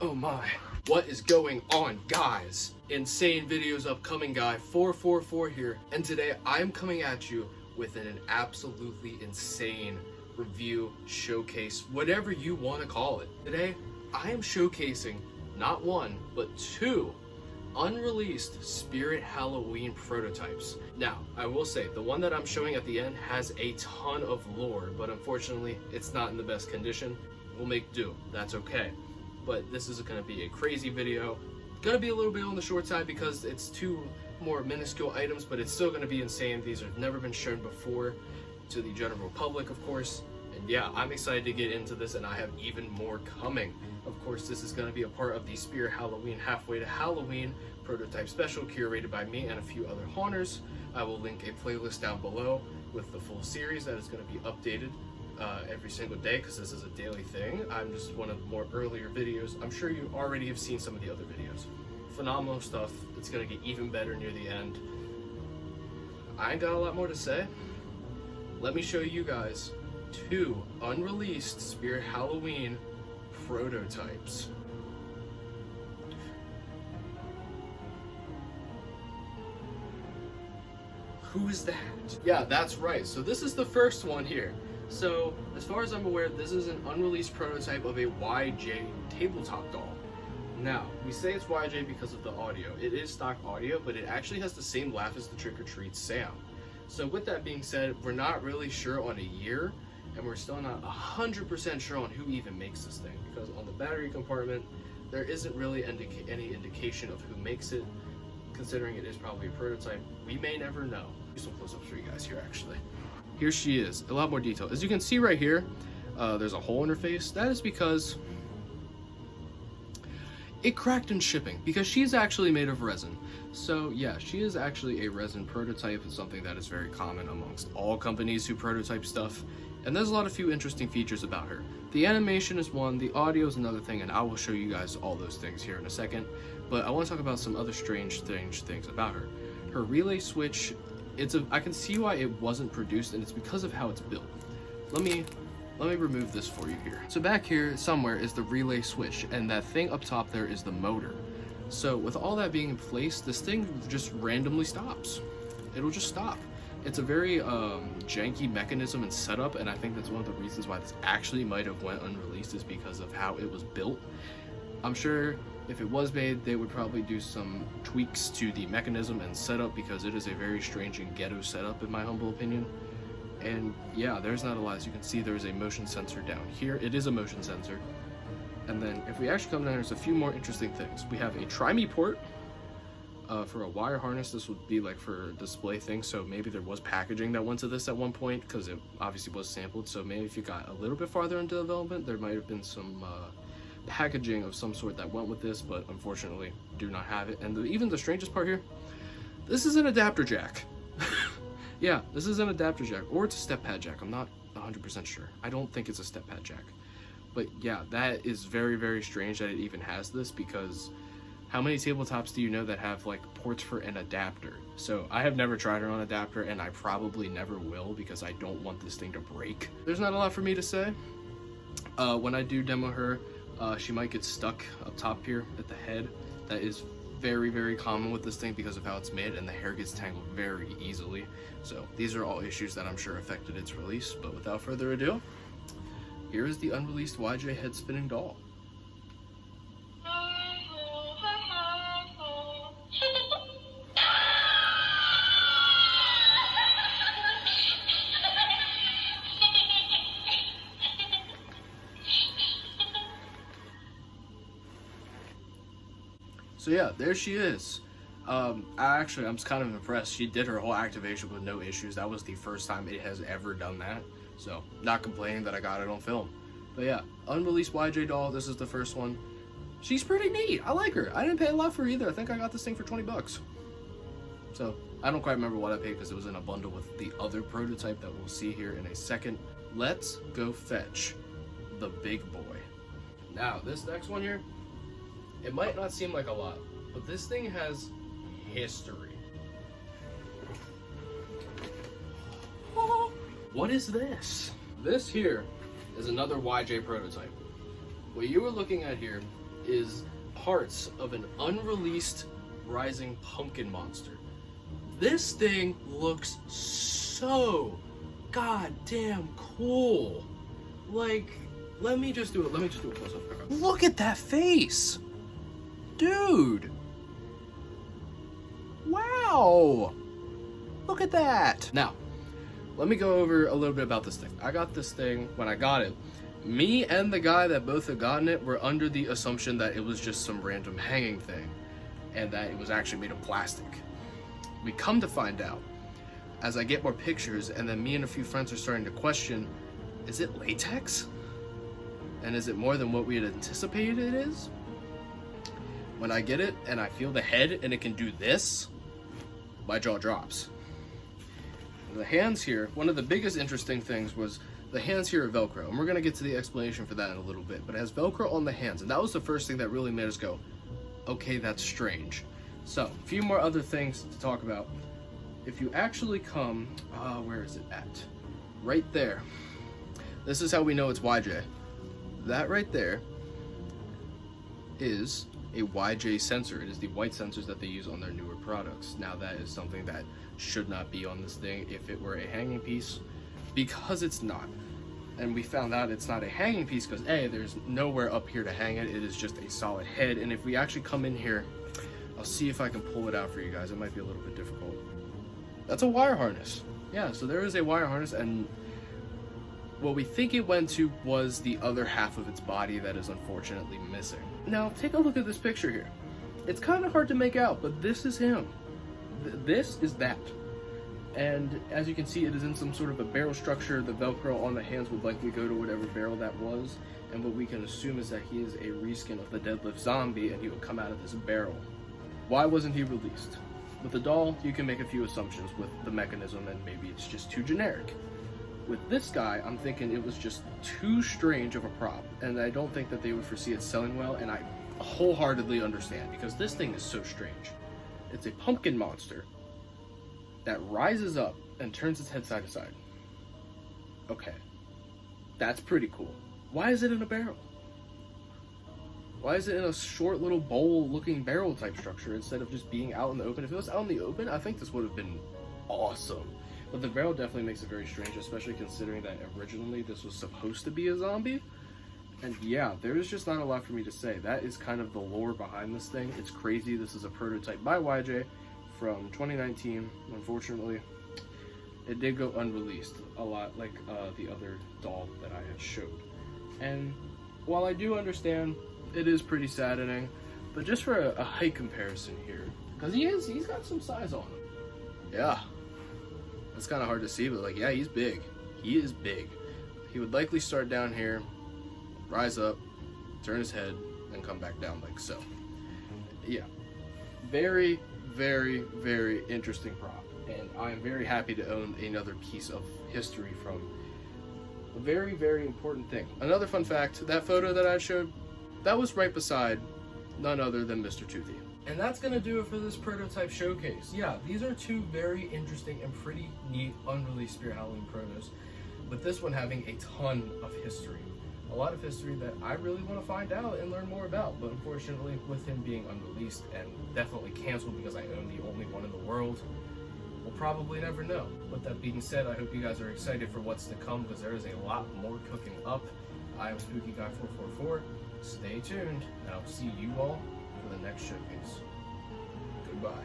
Oh my. What is going on, guys? Insane videos upcoming, guy. 444 here. And today I'm coming at you with an absolutely insane review, showcase, whatever you want to call it. Today, I am showcasing not one, but two unreleased Spirit Halloween prototypes. Now, I will say, the one that I'm showing at the end has a ton of lore, but unfortunately, it's not in the best condition. We'll make do. That's okay. But this is going to be a crazy video. Going to be a little bit on the short side because it's two more minuscule items, but it's still going to be insane. These have never been shown before to the general public, of course. And yeah, I'm excited to get into this, and I have even more coming. Of course, this is going to be a part of the Spirit Halloween Halfway to Halloween prototype special curated by me and a few other haunters. I will link a playlist down below with the full series that is going to be updated every single day because this is a daily thing. I'm just one of the more earlier videos. I'm sure you already have seen some of the other videos. Phenomenal stuff. It's going to get even better near the end. I ain't got a lot more to say. Let me show you guys two unreleased Spirit Halloween prototypes. Who is that? Yeah, that's right. So this is the first one here. So as far as I'm aware, this is an unreleased prototype of a YJ tabletop doll. Now, we say it's YJ because of the audio. It is stock audio, but it actually has the same laugh as the Trick or Treat sound. So with that being said, we're not really sure on a year, and we're still not 100% sure on who even makes this thing, because on the battery compartment, there isn't really any indication of who makes it. Considering it is probably a prototype, we may never know. Do some close-ups for you guys here, actually. Here she is, a lot more detail. As you can see right here, there's a hole in her face. That is because it cracked in shipping, because she's actually made of resin. So yeah, she is actually a resin prototype. It's something that is very common amongst all companies who prototype stuff. And there's a few interesting features about her. The animation is one, the audio is another thing, and I will show you guys all those things here in a second. But I want to talk about some other strange things about her. Her relay switch, I can see why it wasn't produced, and it's because of how it's built. Let me remove this for you here. So back here somewhere is the relay switch, and that thing up top there is the motor. So with all that being in place, this thing just randomly stops. It'll just stop. It's a very janky mechanism and setup, and I think that's one of the reasons why this actually might have went unreleased is because of how it was built. I'm sure if it was made, they would probably do some tweaks to the mechanism and setup because it is a very strange and ghetto setup in my humble opinion. And yeah, there's not a lot. As you can see, there's a motion sensor down here. It is a motion sensor. And then if we actually come down, there's a few more interesting things. We have a Try-Me port. For a wire harness, this would be like for a display thing, so maybe there was packaging that went to this at one point because it obviously was sampled. So maybe if you got a little bit farther into development, there might have been some packaging of some sort that went with this, but unfortunately do not have it. And even the strangest part here, this is an adapter jack. Yeah, this is an adapter jack, or it's a step pad jack. I'm not 100% sure. I don't think it's a step pad jack, but yeah, that is very, very strange that it even has this, because how many tabletops do you know that have like ports for an adapter? So I have never tried her on adapter, and I probably never will because I don't want this thing to break. There's not a lot for me to say. When I do demo her, she might get stuck up top here at the head. That is very, very common with this thing because of how it's made, and the hair gets tangled very easily. So these are all issues that I'm sure affected its release. But without further ado, here is the unreleased YJ head spinning doll. So yeah, there she is. I'm kind of impressed. She did her whole activation with no issues. That was the first time it has ever done that. So not complaining that I got it on film. But yeah, unreleased YJ doll. This is the first one. She's pretty neat. I like her. I didn't pay a lot for her either. I think I got this thing for 20 bucks. So I don't quite remember what I paid because it was in a bundle with the other prototype that we'll see here in a second. Let's go fetch the big boy. Now, this next one here, it might not seem like a lot, but this thing has history. What is this? This here is another YJ prototype. What you are looking at here is parts of an unreleased rising pumpkin monster. This thing looks so goddamn cool. Like, let me just do a close up. Look at that face, dude. Wow, look at that. Now, let me go over a little bit about this thing. I got this thing when I got it. Me and the guy that both had gotten it were under the assumption that it was just some random hanging thing and that it was actually made of plastic. We come to find out, as I get more pictures and then me and a few friends are starting to question, is it latex? And is it more than what we had anticipated it is? When I get it and I feel the head and it can do this, my jaw drops. The hands here, one of the biggest interesting things was the hands here are Velcro, and we're going to get to the explanation for that in a little bit, but it has Velcro on the hands, and that was the first thing that really made us go, okay, that's strange. So, a few more other things to talk about. If you actually come, where is it at? Right there. This is how we know it's YJ. That right there is a YJ sensor. It is the white sensors that they use on their newer products. Now that is something that should not be on this thing if it were a hanging piece, because it's not. And we found out it's not a hanging piece because A, there's nowhere up here to hang it. It is just a solid head. And if we actually come in here, I'll see if I can pull it out for you guys. It might be a little bit difficult. That's a wire harness. Yeah, so there is a wire harness, and what we think it went to was the other half of its body that is unfortunately missing. Now, take a look at this picture here. It's kind of hard to make out, but this is him. This is that. And as you can see, it is in some sort of a barrel structure. The Velcro on the hands would likely go to whatever barrel that was. And what we can assume is that he is a reskin of the Deadlift Zombie, and he would come out of this barrel. Why wasn't he released? With the doll, you can make a few assumptions with the mechanism, and maybe it's just too generic. With this guy, I'm thinking it was just too strange of a prop, and I don't think that they would foresee it selling well, and I wholeheartedly understand, because this thing is so strange. It's a pumpkin monster that rises up and turns its head side to side. Okay, that's pretty cool. Why is it in a barrel? Why is it in a short little bowl looking barrel type structure instead of just being out in the open? If it was out in the open, I think this would have been awesome. But the barrel definitely makes it very strange, especially considering that originally this was supposed to be a zombie. And yeah, there's just not a lot for me to say. That is kind of the lore behind this thing. It's crazy. This is a prototype by YJ from 2019. Unfortunately, it did go unreleased, a lot like the other doll that I had showed. And while I do understand it is pretty saddening, but just for a height comparison here, because he's got some size on him. Yeah, it's kind of hard to see, but like, yeah, he's big. He is big. He would likely start down here, rise up, turn his head, and come back down like so. Yeah, very, very, very interesting prop, and I am very happy to own another piece of history from a very, very important thing. Another fun fact, that photo that I showed, that was right beside none other than Mr. Toothy. And that's gonna do it for this prototype showcase. Yeah, these are two very interesting and pretty neat unreleased Spirit Halloween protos, with this one having a ton of history. A lot of history that I really want to find out and learn more about, but unfortunately with him being unreleased and definitely canceled because I own the only one in the world, we'll probably never know. With that being said, I hope you guys are excited for what's to come, because there is a lot more cooking up. I am Spooky Guy 444. Stay tuned, and I'll see you all for the next showcase. Goodbye.